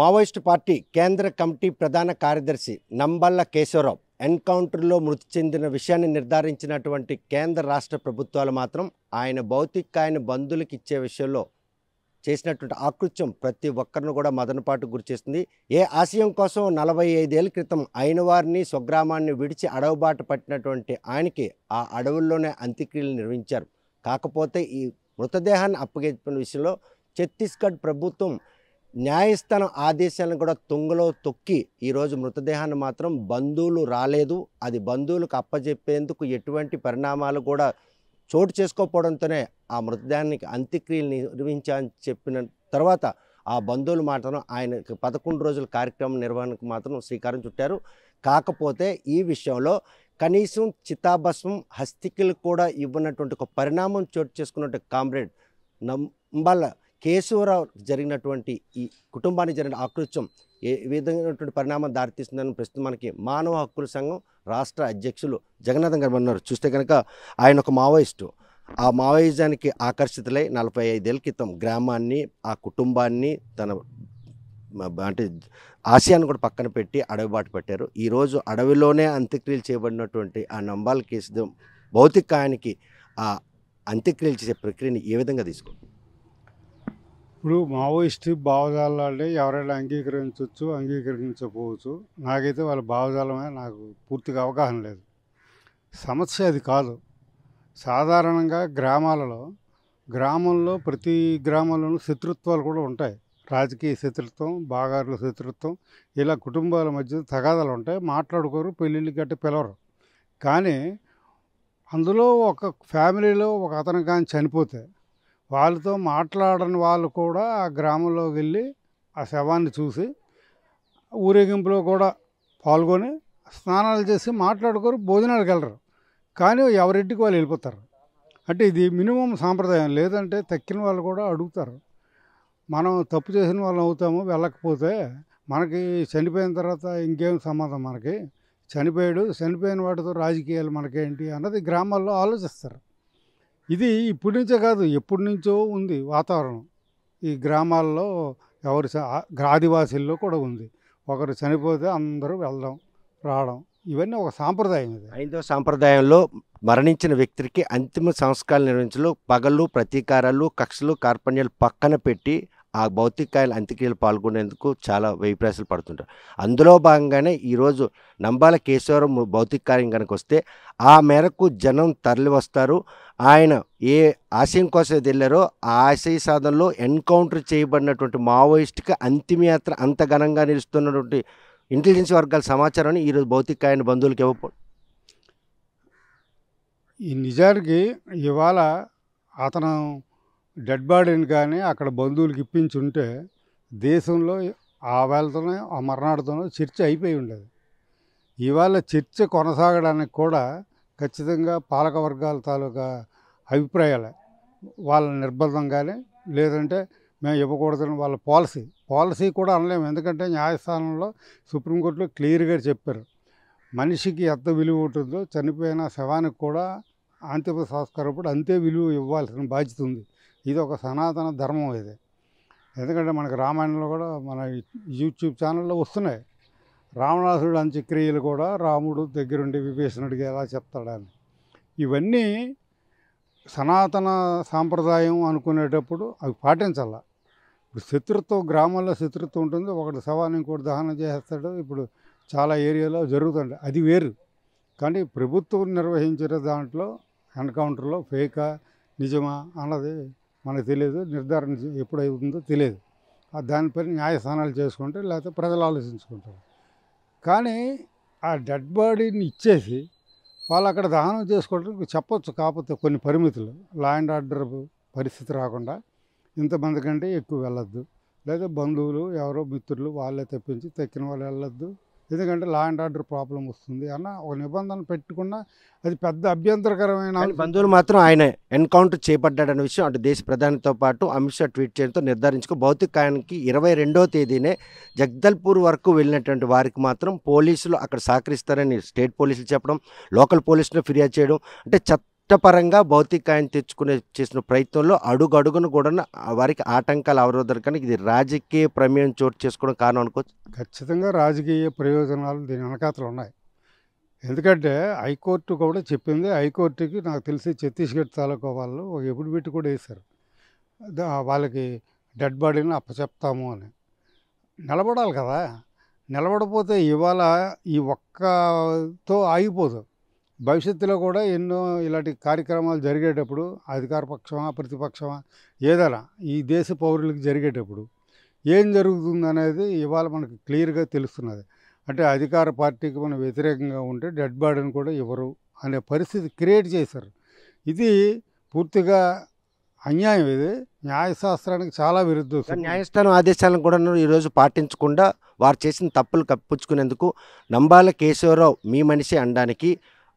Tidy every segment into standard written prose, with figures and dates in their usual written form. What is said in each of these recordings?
Maoist party కేంద్ర committee ప్రధాన కార్యదర్శి నంబళ్ళ కేశవరావు ఎన్కౌంటర్లో మృతి చెందిన విషయాన్ని నిర్ధారించినటువంటి కేంద్ర రాష్ట్ర ప్రప్రభుత్వాలు మాత్రం ఆయన భౌతికాయన బంధువులకు ఇచ్చే విషయంలో చేసినటువంటి ఆకృత్యం ప్రతి ఒక్కరిని కూడా మదనపాటు గురిచేస్తుంది. ఏ ఆశయం కోసం 45 ఏళ్ల క్రితం అయిన వారిని స్వగ్రామాన్ని విడిచి అడవుబాట పట్టినటువంటి ఆయనకి ఆ అడవుల్లోనే అంత్యక్రియలు నిర్వహించారు. కాకపోతే ఈ మృతదేహాన్ని అప్పగించిన విషయంలో ఛత్తీస్గఢ్ ప్రభుత్వం న్యాయస్థానం ఆదేశాలను కూడా తుంగలో తొక్కి ఈరోజు మృతదేహాన్ని మాత్రం బంధువులు రాలేదు, అది బంధువులకు అప్పజెప్పేందుకు ఎటువంటి పరిణామాలు కూడా చోటు చేసుకోకపోవడంతోనే ఆ మృతదేహానికి అంత్యక్రియలు నిర్వహించాలని చెప్పిన తర్వాత ఆ బంధువులు మాత్రం ఆయనకు 11 రోజుల కార్యక్రమం నిర్వహణకు మాత్రం శ్రీకారం చుట్టారు. కాకపోతే ఈ విషయంలో కనీసం చితాభస్మం హస్తికలు కూడా ఇవ్వనటువంటి ఒక పరిణామం చోటు చేసుకున్నట్టు కామ్రేడ్ నంబళ్ళ కేశవరావు జరిగినటువంటి ఈ కుటుంబానికి జరిగిన ఆకృత్యం ఏ విధమైనటువంటి పరిణామం దారితీస్తుందని ప్రస్తుతం మనకి మానవ హక్కుల సంఘం రాష్ట్ర అధ్యక్షులు జగన్నాథం గారు ఉన్నారు. చూస్తే కనుక ఆయన ఒక మావోయిస్టు. ఆ మావోయిజానికి ఆకర్షితులై 45 ఏళ్ల క్రితం గ్రామాన్ని, ఆ కుటుంబాన్ని, తన అంటే ఆశయాన్ని కూడా పక్కన పెట్టి అడవిబాటు పెట్టారు. ఈరోజు అడవిలోనే అంత్యక్రియలు చేయబడినటువంటి ఆ నంబళ్ళ కేసు భౌతికాయానికి ఆ అంత్యక్రియలు చేసే ప్రక్రియని ఏ విధంగా తీసుకుంటారు? ఇప్పుడు మావోయిస్టు భావజాలాన్ని ఎవరైనా అంగీకరించవచ్చు, అంగీకరించకపోవచ్చు. నాకైతే వాళ్ళ భావజాలమే నాకు పూర్తిగా అవగాహన లేదు. సమస్య అది కాదు. సాధారణంగా గ్రామంలో ప్రతి గ్రామంలోనూ శత్రుత్వాలు కూడా ఉంటాయి. రాజకీయ శత్రుత్వం, బాగారుల శత్రుత్వం, ఇలా కుటుంబాల మధ్య తగాదాలు ఉంటాయి. మాట్లాడుకోరు, పెళ్ళిళ్ళు గట్టి పిలవరు. కానీ అందులో ఒక ఫ్యామిలీలో ఒక అతను కానీ చనిపోతే వాళ్ళతో మాట్లాడని వాళ్ళు కూడా ఆ గ్రామంలోకి వెళ్ళి ఆ శవాన్ని చూసి ఊరేగింపులో కూడా పాల్గొని స్నానాలు చేసి మాట్లాడుకోరు, భోజనాలకు వెళ్ళరు. కానీ ఎవరింటికి వాళ్ళు వెళ్ళిపోతారు. అంటే ఇది మినిమం సాంప్రదాయం. లేదంటే తక్కిన వాళ్ళు కూడా అడుగుతారు. మనం తప్పు చేసిన వాళ్ళు అవుతాము, వెళ్ళకపోతే మనకి చనిపోయిన తర్వాత ఇంకేం సంబంధం, మనకి చనిపోయిన వాటితో రాజకీయాలు మనకేంటి అన్నది గ్రామాల్లో ఆలోచిస్తారు. ఇది ఇప్పటి నుంచే కాదు, ఎప్పటి నుంచో ఉంది వాతావరణం. ఈ గ్రామాల్లో ఆదివాసీల్లో కూడా ఉంది. ఒకరు చనిపోతే అందరూ వెళ్ళడం రావడం, ఇవన్నీ ఒక సాంప్రదాయం. ఇది ఐదవ సాంప్రదాయంలో మరణించిన వ్యక్తికి అంతిమ సంస్కారాలు నిర్వహించలో పగలు, ప్రతీకారాలు, కక్షలు, కార్పణ్యాలు పక్కన పెట్టి ఆ భౌతికాయాల అంత్యక్రియలు పాల్గొనేందుకు చాలా వ్యయప్రయాసాలు పడుతుంటారు. అందులో భాగంగానే ఈరోజు నంబళ్ళ కేశవరావు భౌతిక కార్యం కనుక వస్తే ఆ మేరకు జనం తరలి వస్తారు. ఆయన ఏ ఆశయం కోసం వెళ్ళారో ఆ ఆశయ సాధనలో ఎన్కౌంటర్ చేయబడినటువంటి మావోయిస్టుకి అంతిమయాత్ర అంత ఘనంగా నిలుస్తున్నటువంటి ఇంటెలిజెన్స్ వర్గాల సమాచారాన్ని ఈరోజు భౌతికాయాన్ని బంధువులకు ఇవ్వకపోవడం. ఈ నిజానికి ఇవాళ అతను డెడ్ బాడీని కానీ అక్కడ బంధువులకు ఇప్పించి ఉంటే దేశంలో ఆ వేళతోనే ఆ మర్నాడుతోనే చర్చ అయిపోయి ఉండేది. ఇవాళ చర్చ కొనసాగడానికి కూడా ఖచ్చితంగా పాలక వర్గాల తాలూకా అభిప్రాయాలే, వాళ్ళ నిర్బంధం కానీ, లేదంటే మేము ఇవ్వకూడదని వాళ్ళ పాలసీ కూడా అనలేము. ఎందుకంటే న్యాయస్థానంలో సుప్రీంకోర్టులో క్లియర్గా చెప్పారు, మనిషికి ఎంత విలువ ఉంటుందో చనిపోయిన శవానికి కూడా అంతిమ సంస్కారప్పుడు అంతే విలువ ఇవ్వాల్సిన బాధ్యత ఉంది. ఇది ఒక సనాతన ధర్మం ఇది. ఎందుకంటే మనకు రామాయణంలో కూడా మన యూట్యూబ్ ఛానల్లో వస్తున్నాయి. రావణాసురుడు అంత్యక్రియలు కూడా రాముడు దగ్గరుండి విభీషణుడికి ఎలా చెప్తాడని. ఇవన్నీ సనాతన సాంప్రదాయం అనుకునేటప్పుడు అవి పాటించాల. ఇప్పుడు శత్రుత్వం, గ్రామాల్లో శత్రుత్వం ఉంటుంది. ఒకటి శవాన్ని ఇంకోటి దహనం చేసేస్తాడు. ఇప్పుడు చాలా ఏరియాలో జరుగుతుంది, అది వేరు. కానీ ప్రభుత్వం నిర్వహించిన దాంట్లో ఎన్కౌంటర్లో ఫేకా నిజమా అన్నది మనకు తెలియదు. నిర్ధారణ ఎప్పుడవుతుందో తెలియదు. దానిపైన న్యాయస్థానాలు చేసుకుంటే లేకపోతే ప్రజలు ఆలోచించుకుంటారు. కానీ ఆ డెడ్ బాడీని ఇచ్చేసి వాళ్ళు అక్కడ దహనం చేసుకోవడానికి చెప్పొచ్చు. కాకపోతే కొన్ని పరిమితులు, లా అండ్ ఆర్డర్ పరిస్థితి రాకుండా ఇంతమంది కంటే ఎక్కువ వెళ్ళొద్దు, లేదా బంధువులు ఎవరో మిత్రులు వాళ్ళే తెప్పించి తక్కిన వాళ్ళు వెళ్ళొద్దు, ఎందుకంటే లా అండ్ ఆర్డర్ ప్రాబ్లం వస్తుంది అన్న ఒక నిబంధన పెట్టుకున్నా అది పెద్ద అభ్యంతరకరమైన. బంధువులు మాత్రం ఆయన ఎన్కౌంటర్ చేపడ్డాడన్న విషయం అటు దేశ ప్రధానితో పాటు అమిత్ షా ట్వీట్ చేయడంతో నిర్ధారించుకో భౌతికాయానికి 22వ తేదీనే జగదల్పూర్ వరకు వెళ్ళినటువంటి వారికి మాత్రం పోలీసులు అక్కడ సహకరిస్తారని స్టేట్ పోలీసులు చెప్పడం, లోకల్ పోలీసులు ఫిర్యాదు చేయడం, అంటే చట్టపరంగా భౌతికాయం తెచ్చుకునే చేసిన ప్రయత్నంలో అడుగడుగును కూడా వారికి ఆటంకాలు అవరోధకానికి ఇది రాజకీయ ప్రమేయం చోటు చేసుకోవడం కారణం అనుకోవచ్చు. ఖచ్చితంగా రాజకీయ ప్రయోజనాలు దీని వెనకాతలు ఉన్నాయి. ఎందుకంటే హైకోర్టు కూడా చెప్పింది. హైకోర్టుకి నాకు తెలిసి ఛత్తీస్గఢ్ తాలూకా వాళ్ళు ఒక ఎఫిడవిట్ కూడా వేశారు. వాళ్ళకి డెడ్ బాడీని అప్పచెప్తాము అని. నిలబడాలి కదా! నిలబడపోతే ఇవాళ ఈ ఒక్కతో ఆగిపోదు. భవిష్యత్తులో కూడా ఎన్నో ఇలాంటి కార్యక్రమాలు జరిగేటప్పుడు అధికార పక్షమా, ప్రతిపక్షమా ఏదైనా ఈ దేశ పౌరులకు జరిగేటప్పుడు ఏం జరుగుతుందనేది ఇవాళ మనకు క్లియర్గా తెలుస్తున్నది. అంటే అధికార పార్టీకి మనం వ్యతిరేకంగా ఉంటే డెడ్ బాడీని కూడా ఇవ్వరు అనే పరిస్థితి క్రియేట్ చేశారు. ఇది పూర్తిగా అన్యాయం. ఇది న్యాయశాస్త్రానికి చాలా విరుద్ధం. కానీ న్యాయస్థానం ఆదేశాలను కూడా ఈరోజు పాటించకుండా వారు చేసిన తప్పులు కప్పించుకునేందుకు నంబాల కేశవరావు మీ మనిషి అనడానికి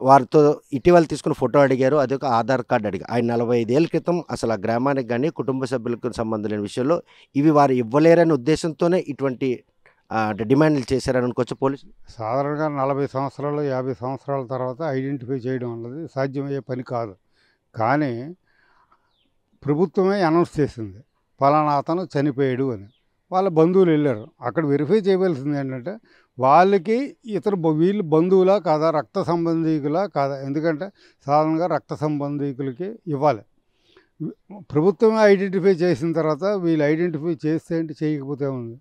వారితో ఇటీవల తీసుకున్న ఫోటో అడిగారు. అదొక ఆధార్ కార్డు అడిగారు. ఆయన 45 ఏళ్ళ క్రితం అసలు ఆ గ్రామానికి కానీ కుటుంబ సభ్యులకు సంబంధం లేని విషయంలో ఇవి వారు ఇవ్వలేరనే ఉద్దేశంతోనే ఇటువంటి డిమాండ్లు చేశారని అనుకోవచ్చు పోలీసులు. సాధారణంగా 40 సంవత్సరాలు 50 సంవత్సరాల తర్వాత ఐడెంటిఫై చేయడం అన్నది సాధ్యమయ్యే పని కాదు. కానీ ప్రభుత్వమే అనౌన్స్ చేసింది పలానా అతను చనిపోయాడు అని. వాళ్ళ బంధువులు వెళ్ళారు. అక్కడ వెరిఫై చేయవలసింది ఏంటంటే వాళ్ళకి వీళ్ళు బంధువులా కాదా, రక్త సంబంధీకులా కాదా. ఎందుకంటే సాధారణంగా రక్త సంబంధీకులకి ఇవ్వాలి. ప్రభుత్వమే ఐడెంటిఫై చేసిన తర్వాత వీళ్ళు ఐడెంటిఫై చేస్తే ఏంటి, చేయకపోతే ఉంది.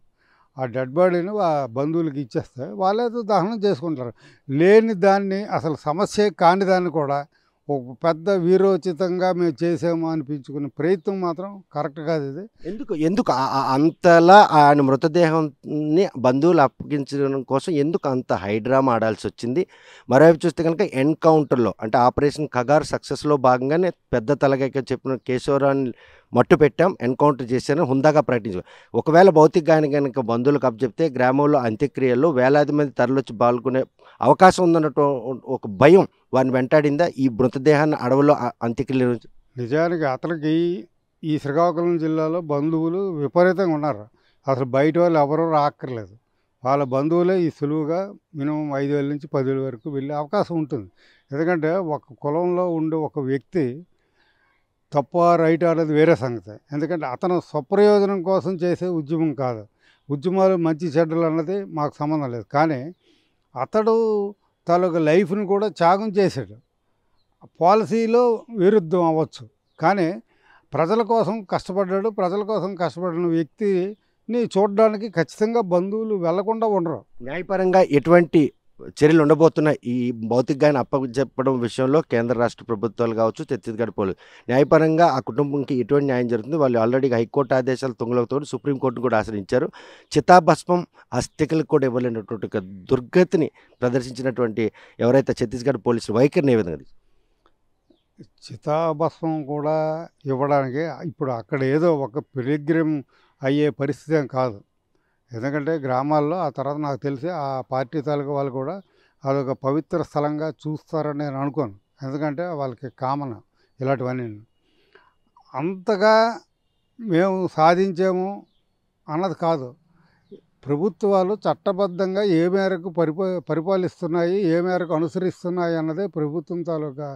ఆ డెడ్ బాడీని ఆ బంధువులకి ఇచ్చేస్తే వాళ్ళేదో దహనం చేసుకుంటారు. లేని దాన్ని, అసలు సమస్య కాని దాన్ని కూడా ఒక పెద్ద వీరోచితంగా మేము చేసాము అనిపించుకునే ప్రయత్నం మాత్రం కరెక్ట్ కాదు. ఇది ఎందుకు అంతలా ఆయన మృతదేహాన్ని బంధువులు అప్పగించడం కోసం ఎందుకు అంత హైడ్రామా ఆడాల్సి వచ్చింది? మరోవైపు చూస్తే కనుక ఎన్కౌంటర్లో అంటే ఆపరేషన్ కగార్ సక్సెస్లో భాగంగానే పెద్ద తలగైక చెప్పిన కేశవరావుని మట్టు పెట్టాం, ఎన్కౌంటర్ చేశారని హుందాగా ప్రకటించారు. ఒకవేళ భౌతిక గాయాన్ని కనుక బంధువులకు అప్పచెప్తే గ్రామంలో అంత్యక్రియల్లో వేలాది మంది తరలివచ్చి పాల్గొనే అవకాశం ఉందన్నట్టు ఒక భయం వారిని వెంటాడిందా ఈ మృతదేహాన్ని అడవుల్లో అంత్యక్రియలు? నిజానికి అతనికి ఈ శ్రీకాకుళం జిల్లాలో బంధువులు విపరీతంగా ఉన్నారు. అసలు బయట వాళ్ళు ఎవరూ రాక్కర్లేదు. వాళ్ళ బంధువులే ఈ సులువుగా మినిమం 5,000 నుంచి 10,000 వరకు వెళ్ళే అవకాశం ఉంటుంది. ఎందుకంటే ఒక కులంలో ఉండే ఒక వ్యక్తి తప్ప రైట్ అనేది వేరే సంగతి. ఎందుకంటే అతను స్వప్రయోజనం కోసం చేసే ఉద్యమం కాదు. ఉద్యమాలు మంచి చెడ్డలు అన్నది మాకు సంబంధం లేదు. కానీ అతడు తాలూకు లైఫ్ని కూడా త్యాగం చేశాడు. పాలసీలో విరుద్ధం అవ్వచ్చు, కానీ ప్రజల కోసం కష్టపడ్డాడు. ప్రజల కోసం కష్టపడిన వ్యక్తిని చూడడానికి ఖచ్చితంగా బంధువులు వెళ్లకుండా ఉండరు. న్యాయపరంగా ఎటువంటి చర్యలు ఉండబోతున్నాయి ఈ భౌతిక గాయాన్ని అప్పచెప్పడం విషయంలో? కేంద్ర రాష్ట్ర ప్రభుత్వాలు కావచ్చు, ఛత్తీస్గఢ్ పోలీసు న్యాయపరంగా ఆ కుటుంబంకి ఎటువంటి న్యాయం జరుగుతుంది? వాళ్ళు ఆల్రెడీ హైకోర్టు ఆదేశాలు తుంగలతో సుప్రీంకోర్టును కూడా ఆశ్రయించారు. చితాభస్మం అస్థికలకు కూడా ఇవ్వలేనటువంటి ఒక దుర్గతిని ప్రదర్శించినటువంటి ఎవరైతే ఛత్తీస్గఢ్ పోలీసులు వైఖరిని ఏ విధంగా? చితాభస్మం కూడా ఇవ్వడానికి ఇప్పుడు అక్కడ ఏదో ఒక పిలిగ్రిమ్ అయ్యే పరిస్థితి ఏం కాదు. ఎందుకంటే గ్రామాల్లో ఆ తర్వాత నాకు తెలిసి ఆ పార్టీ తాలూకా వాళ్ళు కూడా అదొక పవిత్ర స్థలంగా చూస్తారని నేను అనుకోను. ఎందుకంటే వాళ్ళకి కామన్ ఇలాంటివన్నీ. అంతగా మేము సాధించాము అన్నది కాదు. ప్రభుత్వాలు చట్టబద్ధంగా ఏ మేరకు పరిపాలిస్తున్నాయి, ఏ మేరకు అనుసరిస్తున్నాయి అన్నదే ప్రభుత్వం తాలూకా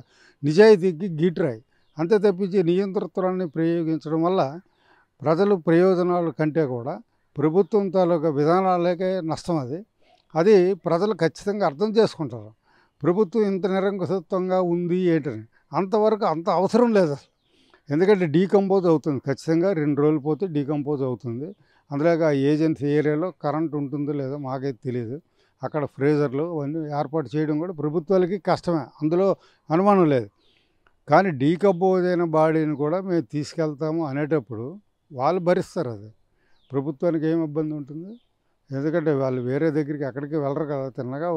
నిజాయితీకి గీటురాయి. అంతే తప్పించి నియంతృత్వాన్ని ప్రయోగించడం వల్ల ప్రజలు ప్రయోజనాల కంటే కూడా ప్రభుత్వం తాలూకా విధానాలకే నష్టం. అది ప్రజలు ఖచ్చితంగా అర్థం చేసుకుంటారు. ప్రభుత్వం ఇంత నిరంకుశత్వంగా ఉంది ఏంటని అంతవరకు అంత అవసరం లేదు అసలు. ఎందుకంటే డీకంపోజ్ అవుతుంది, ఖచ్చితంగా 2 రోజులు పోతే డీకంపోజ్ అవుతుంది. అందులోకి ఆ ఏజెన్సీ ఏరియాలో కరెంట్ ఉంటుందో లేదో మాకైతే తెలియదు. అక్కడ ఫ్రీజర్లు అవన్నీ ఏర్పాటు చేయడం కూడా ప్రభుత్వాలకి కష్టమే, అందులో అనుమానం లేదు. కానీ డీకంపోజ్ అయిన బాడీని కూడా మేము తీసుకెళ్తాము అనేటప్పుడు వాళ్ళు భరిస్తారు. అది ప్రభుత్వానికి ఏం ఇబ్బంది ఉంటుంది? ఎందుకంటే వాళ్ళు వేరే దగ్గరికి ఎక్కడికి వెళ్ళరు కదా. తిన్నగా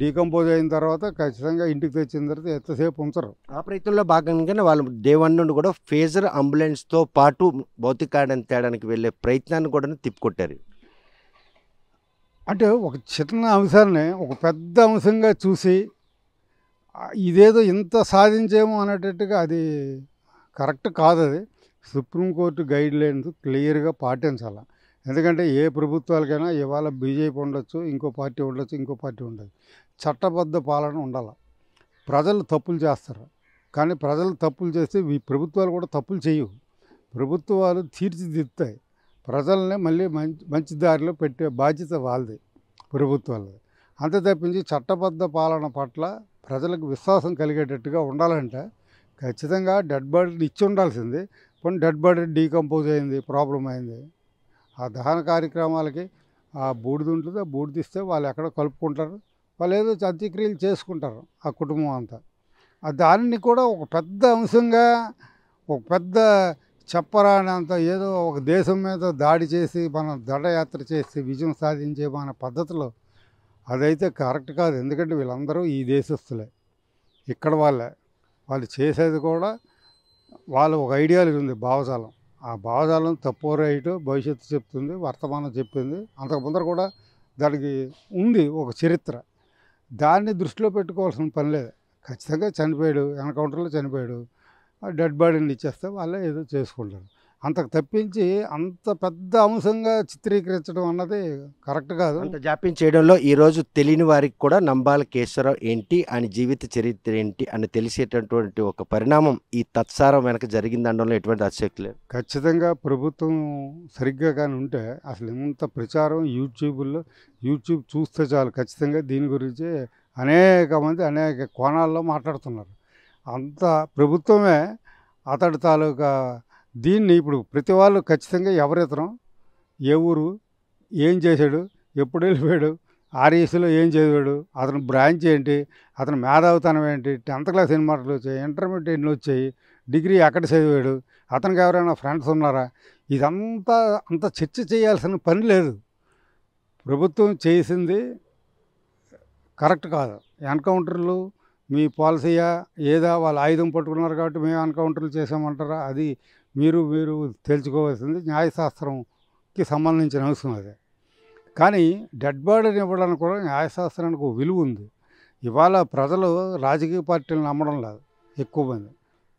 డీకంపోజ్ అయిన తర్వాత ఖచ్చితంగా ఇంటికి తెచ్చిన తర్వాత ఎంతసేపు ఉంచరు. ఆ ప్రయత్నంలో భాగంగానే వాళ్ళు డే 1 నుండి కూడా ఫేజర్ అంబులెన్స్తో పాటు భౌతిక కాయాన్ని తేడానికి వెళ్ళే ప్రయత్నాన్ని కూడా తిప్పికొట్టారు. అంటే ఒక చిన్న అంశాన్ని ఒక పెద్ద అంశంగా చూసి ఇదేదో ఇంత సాధించేమో అనేటట్టుగా అది కరెక్ట్ కాదు. అది సుప్రీంకోర్టు గైడ్ లైన్స్ క్లియర్గా పాటించాలి. ఎందుకంటే ఏ ప్రభుత్వాలకైనా ఇవాళ బీజేపీ ఉండొచ్చు, ఇంకో పార్టీ ఉండొచ్చు, ఇంకో పార్టీ ఉండదు. చట్టబద్ధ పాలన ఉండాలి. ప్రజలు తప్పులు చేస్తారు, కానీ ప్రజలు తప్పులు చేస్తే ఈ ప్రభుత్వాలు కూడా తప్పులు చేయవు. ప్రభుత్వాలు తీర్చిదిద్దుతాయి. ప్రజల్ని మళ్ళీ మంచి దారిలో పెట్టే బాధ్యత వాళ్ళది, ప్రభుత్వాలది. అంతే తప్పించి చట్టబద్ధ పాలన పట్ల ప్రజలకు విశ్వాసం కలిగేటట్టుగా ఉండాలంటే ఖచ్చితంగా డెడ్ బాడీని ఇచ్చి ఉండాల్సింది. కొన్ని డెడ్ బాడీ డీకంపోజ్ అయింది, ప్రాబ్లం అయింది. ఆ దహన కార్యక్రమాలకి ఆ బూడిద ఉంటుంది, ఆ బూడిద ఇస్తే వాళ్ళు ఎక్కడ కలుపుకుంటారు, వాళ్ళు ఏదో అంత్యక్రియలు చేసుకుంటారు ఆ కుటుంబం అంతా. దానిని కూడా ఒక పెద్ద అంశంగా, ఒక పెద్ద చెప్పరానంత ఏదో ఒక దేశం మీద దాడి చేసి మనం దండయాత్ర చేసి విజయం సాధించే మన పద్ధతిలో అదైతే కరెక్ట్ కాదు. ఎందుకంటే వీళ్ళందరూ ఈ దేశస్తులే, ఇక్కడ వాళ్ళే. వాళ్ళు చేసేది కూడా వాళ్ళ ఒక ఐడియాలజీ ఉంది, భావజాలం. ఆ భావజాలం తప్పు రైటు భవిష్యత్తు చెప్తుంది, వర్తమానం చెప్పింది. అంతకు ముందర కూడా దానికి ఉంది ఒక చరిత్ర. దాన్ని దృష్టిలో పెట్టుకోవాల్సిన పని లేదు. ఖచ్చితంగా చనిపోయాడు, ఎన్కౌంటర్లో చనిపోయాడు, డెడ్ బాడీని ఇచ్చేస్తే వాళ్ళే ఏదో చేసుకుంటారు. అంతకు తప్పించి అంత పెద్ద అంశంగా చిత్రీకరించడం అన్నది కరెక్ట్ కాదు. అంత జాప్యం చేయడంలో ఈరోజు తెలియని వారికి కూడా నంబాల కేశవరావు ఏంటి, ఆయన జీవిత చరిత్ర ఏంటి అని తెలిసేటటువంటి ఒక పరిణామం ఈ తత్సారం వెనక జరిగిందనడంలో ఎటువంటి అతిశక్తి లేదు. ఖచ్చితంగా ప్రభుత్వం సరిగ్గా కానీ ఉంటే అసలు ఇంత ప్రచారం యూట్యూబ్ చూస్తే చాలు, ఖచ్చితంగా దీని గురించి అనేక మంది అనేక కోణాల్లో మాట్లాడుతున్నారు. అంత ప్రభుత్వమే అతడి తాలూకా దీన్ని ఇప్పుడు ప్రతి వాళ్ళు ఖచ్చితంగా ఎవరితరం, ఏ ఊరు, ఏం చేశాడు, ఎప్పుడు వెళ్ళిపోయాడు, ఆర్ఈసీలో ఏం చదివాడు, అతను బ్రాంచ్ ఏంటి, అతను మేధావితనం ఏంటి, 10th క్లాస్ ఎన్ని మార్కులు వచ్చాయి, ఇంటర్మీడియట్ ఎన్ని వచ్చాయి, డిగ్రీ ఎక్కడ చదివాడు, అతనికి ఎవరైనా ఫ్రెండ్స్ ఉన్నారా, ఇదంతా అంత చర్చ చేయాల్సిన పని లేదు. ప్రభుత్వం చేసింది కరెక్ట్ కాదు. ఎన్కౌంటర్లు మీ పాలసీయా ఏదా, వాళ్ళు ఆయుధం పట్టుకున్నారు కాబట్టి మేము ఎన్కౌంటర్లు చేసామంటారా, అది మీరు తేల్చుకోవాల్సింది న్యాయశాస్త్రంకి సంబంధించిన అంశం అది. కానీ డెడ్ బాడీని ఇవ్వడానికి కూడా న్యాయశాస్త్రానికి ఒక విలువ ఉంది. ఇవాళ ప్రజలు రాజకీయ పార్టీలను నమ్మడం లేదు ఎక్కువ మంది.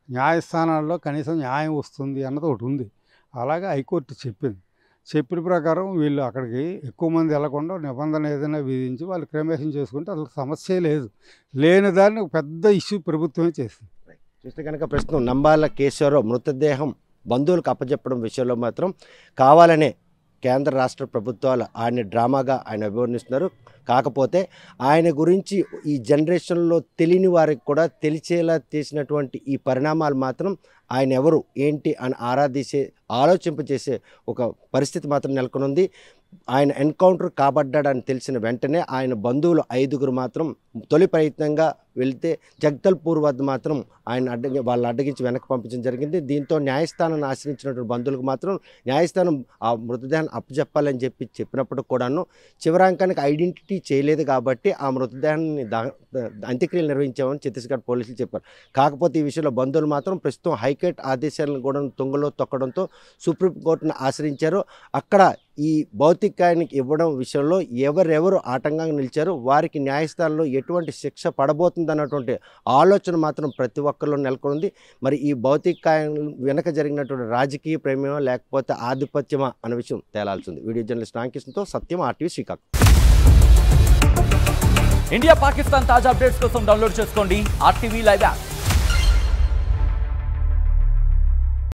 న్యాయస్థానాల్లో కనీసం న్యాయం వస్తుంది అన్నది ఒకటి ఉంది. అలాగే హైకోర్టు చెప్పిన ప్రకారం వీళ్ళు అక్కడికి ఎక్కువ మంది వెళ్లకుండా నిబంధన ఏదైనా విధించి వాళ్ళు క్రమేషన్ చేసుకుంటే అసలు సమస్య లేదు. లేని దాన్ని ఒక పెద్ద ఇష్యూ ప్రభుత్వమే చేసింది. చూస్తే కనుక ప్రస్తుతం నంబాల కేశవరావు మృతదేహం బంధువులకు అప్పచెప్పడం విషయంలో మాత్రం కావాలనే కేంద్ర రాష్ట్ర ప్రభుత్వాలు ఆయన డ్రామాగా ఆయన అభివర్ణిస్తున్నారు. కాకపోతే ఆయన గురించి ఈ జనరేషన్లో తెలియని వారికి కూడా తెలిసేలా చేసినటువంటి ఈ పరిణామాలు మాత్రం ఆయన ఎవరు ఏంటి అని ఆలోచింపచేసే ఒక పరిస్థితి మాత్రం నెలకొనుంది. ఆయన ఎన్కౌంటర్ కాబడ్డాడని తెలిసిన వెంటనే ఆయన బంధువులు 5గురు మాత్రం తొలి ప్రయత్నంగా వెళ్తే జగదల్పూర్ వద్ద మాత్రం ఆయన వాళ్ళు అడ్డగించి వెనక్కి పంపించడం జరిగింది. దీంతో న్యాయస్థానాన్ని ఆశ్రయించినటువంటి బంధువులకు మాత్రం న్యాయస్థానం ఆ మృతదేహాన్ని అప్పచెప్పాలని చెప్పినప్పుడు కూడాను చివరాంకానికి ఐడెంటిటీ చేయలేదు కాబట్టి ఆ మృతదేహాన్ని అంత్యక్రియలు నిర్వహించామని ఛత్తీస్గఢ్ పోలీసులు చెప్పారు. కాకపోతే ఈ విషయంలో బంధువులు మాత్రం ప్రస్తుతం హైకోర్టు ఆదేశాలను కూడా తుంగలో తొక్కడంతో సుప్రీంకోర్టును ఆశ్రయించారు. అక్కడ ఈ భౌతికాయానికి ఇవ్వడం విషయంలో ఎవరెవరు ఆటంకంగా నిలిచారో వారికి న్యాయస్థానంలో ఎటువంటి శిక్ష పడబోతుందన్నటువంటి ఆలోచన మాత్రం ప్రతి ఒక్కరిలో నెలకొంది. మరి ఈ భౌతికాయం వెనక జరిగినటువంటి రాజకీయ ప్రేమేమో లేకపోతే ఆధిపత్యమా అన్న విషయం తేలాల్సింది. వీడియో జర్నలిస్ట్ రామకృష్ణతో సత్యం, RTV శ్రీకాకుళం. ఇండియా పాకిస్తాన్ తాజా అప్డేట్స్ కోసం డౌన్లోడ్ చేసుకోండి RTV లైవ్ యాప్.